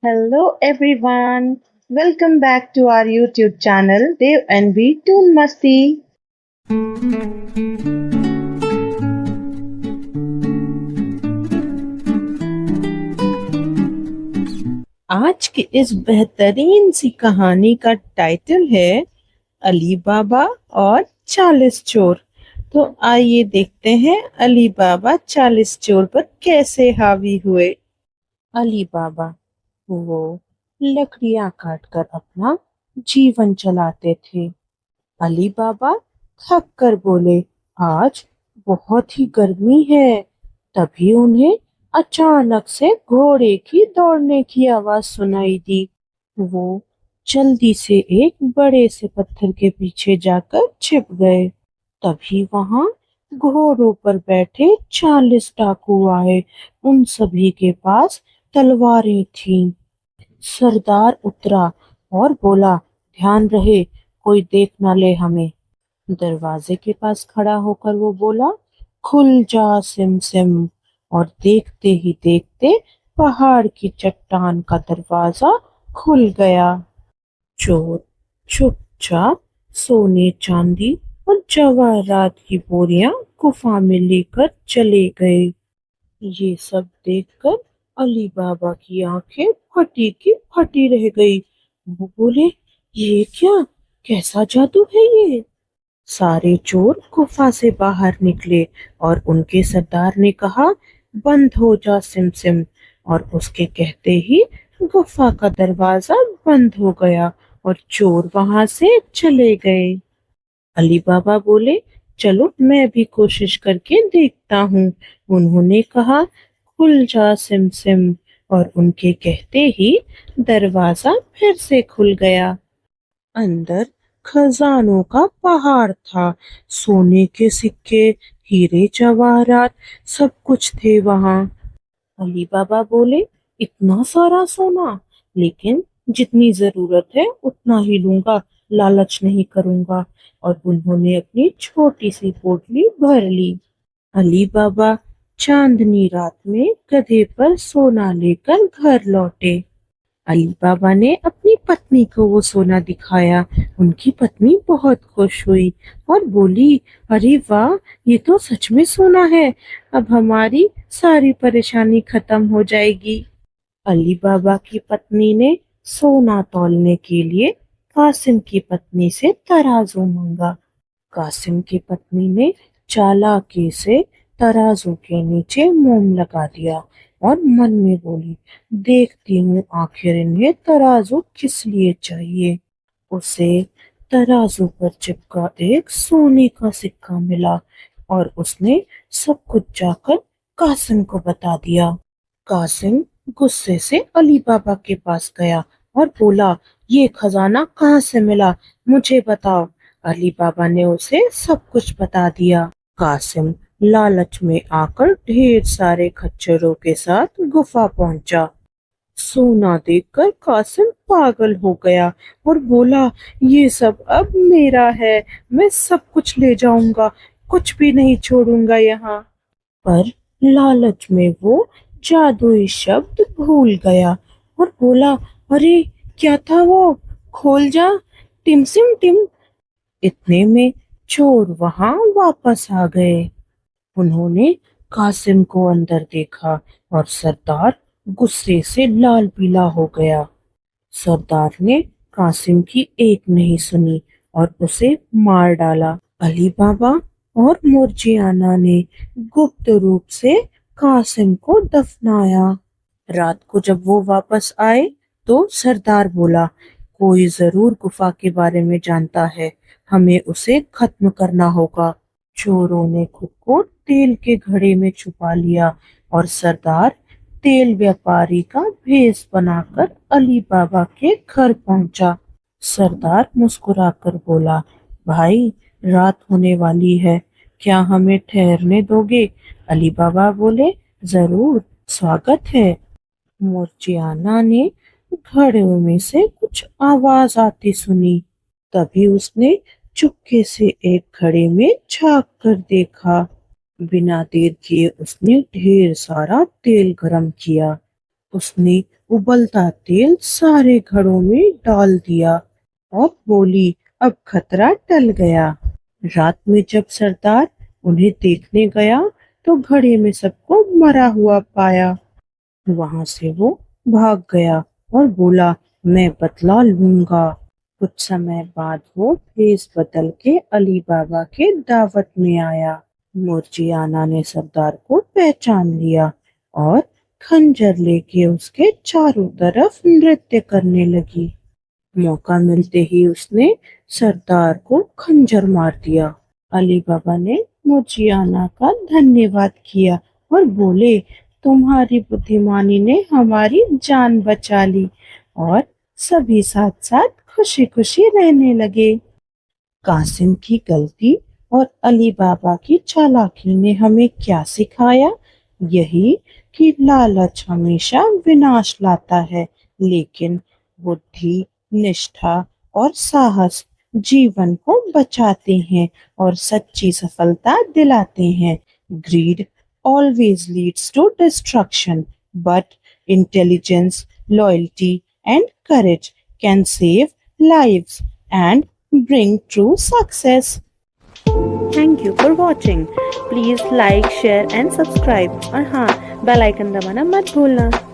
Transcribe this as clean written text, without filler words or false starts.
Hello everyone. Welcome back to our YouTube channel Dev and V Toon Masti. आज की इस बेहतरीन सी कहानी का टाइटल है अली बाबा और 40 चोर। तो आइए देखते हैं अली बाबा 40 चोर पर कैसे हावी हुए। अली बाबा वो लकड़ियां काटकर अपना जीवन चलाते थे। अली बाबा थक कर बोले, आज बहुत ही गर्मी है। तभी उन्हें अचानक से घोड़े की दौड़ने की आवाज सुनाई दी। वो जल्दी से एक बड़े से पत्थर के पीछे जाकर छिप गए। तभी वहां घोड़ों पर बैठे 40 डाकू आए। उन सभी के पास तलवारें थीं। सरदार उतरा और बोला, ध्यान रहे कोई देख न ले हमें। दरवाजे के पास खड़ा होकर वो बोला, खुल जा सिम सिम। और देखते ही देखते पहाड़ की चट्टान का दरवाजा खुल गया। चोर चुपचाप सोने चांदी और जवाहरात की बोरियां गुफा में लेकर चले गए। ये सब देखकर अली बाबा की आंखें फटी की फटी रह गई। वो बोले, ये क्या, कैसा जादू है ये। सारे चोर गुफा से बाहर निकले और उनके सरदार ने कहा, बंद हो जा सिमसिम। और उसके कहते ही गुफा का दरवाजा बंद हो गया और चोर वहां से चले गए। अली बाबा बोले, चलो मैं भी कोशिश करके देखता हूँ। उन्होंने कहा, खुल जा सिमसिम। और उनके कहते ही दरवाजा फिर से खुल गया। अंदर खजानों का पहाड़ था। सोने के सिक्के, हीरे जवाहरात, सब कुछ थे वहां। अली बाबा बोले, इतना सारा सोना, लेकिन जितनी जरूरत है उतना ही लूंगा, लालच नहीं करूंगा। और उन्होंने अपनी छोटी सी पोटली भर ली। अली बाबा चांदनी रात में गधे पर सोना लेकर घर लौटे। अली बाबा ने अपनी पत्नी को वो सोना दिखाया। उनकी पत्नी बहुत खुश हुई और बोली, अरे वाह, ये तो सच में सोना है। अब हमारी सारी परेशानी खत्म हो जाएगी। अली बाबा की पत्नी ने सोना तौलने के लिए कासिम की पत्नी से तराजू मांगा। कासिम की पत्नी ने चालाकी से तराजू के नीचे मोम लगा दिया और मन में बोली, देखती हूँ आखिर इन्हें तराजू किस लिए चाहिए। उसे तराजू पर चिपका एक सोने का सिक्का मिला और उसने सब कुछ जाकर कासिम को बता दिया। कासिम गुस्से से अली बाबा के पास गया और बोला, ये खजाना कहाँ से मिला, मुझे बताओ। अली बाबा ने उसे सब कुछ बता दिया। कासिम लालच में आकर ढेर सारे खच्चरों के साथ गुफा पहुंचा। सोना देखकर कासिम पागल हो गया और बोला, ये सब अब मेरा है, मैं सब कुछ ले जाऊंगा, कुछ भी नहीं छोड़ूंगा यहाँ। पर लालच में वो जादुई शब्द भूल गया और बोला, अरे क्या था वो, खोल जा टिमसिम टिम। इतने में चोर वहां वापस आ गए। उन्होंने कासिम को अंदर देखा और सरदार गुस्से से लाल पीला हो गया। सरदार ने कासिम की एक नहीं सुनी और उसे मार डाला। अली बाबा और मुर्जियाना ने गुप्त रूप से कासिम को दफनाया। रात को जब वो वापस आए तो सरदार बोला, कोई जरूर गुफा के बारे में जानता है, हमें उसे खत्म करना होगा। चोरों ने खुद को तेल के घड़े में छुपा लिया और सरदार तेल व्यापारी का भेष बनाकर अली बाबा के घर पहुंचा। सरदार मुस्कुराकर बोला, भाई रात होने वाली है, क्या हमें ठहरने दोगे। अली बाबा बोले, जरूर, स्वागत है। मुर्जियाना ने घड़े में से कुछ आवाज आती सुनी। तभी उसने चुपके से एक घड़े में झांक कर देखा। बिना देर किए उसने ढेर सारा तेल गरम किया। उसने उबलता तेल सारे घड़ों में डाल दिया और बोली, अब खतरा टल गया। रात में जब सरदार उन्हें देखने गया तो घड़े में सबको मरा हुआ पाया। वहां से वो भाग गया और बोला, मैं बदला लूंगा। कुछ समय बाद वो भेष बदल के अली बाबा के दावत में आया। मुर्जियाना ने सरदार को पहचान लिया और खंजर लेके उसके चारों तरफ नृत्य करने लगी। मौका मिलते ही उसने सरदार को खंजर मार दिया। अली बाबा ने मुर्जियाना का धन्यवाद किया और बोले, तुम्हारी बुद्धिमानी ने हमारी जान बचा ली। और सभी साथ साथ खुशी खुशी रहने लगे। कासिम की गलती और अली बाबा की चालाकी ने हमें क्या सिखाया? यही कि लालच हमेशा विनाश लाता है, लेकिन बुद्धि, निष्ठा और साहस जीवन को बचाते हैं और सच्ची सफलता दिलाते हैं। Greed always leads to destruction, but intelligence, loyalty, and courage can save lives and bring true success. Thank you for watching. Please like, share and subscribe. और हाँ, बेल आइकन दबाना मत भूलना।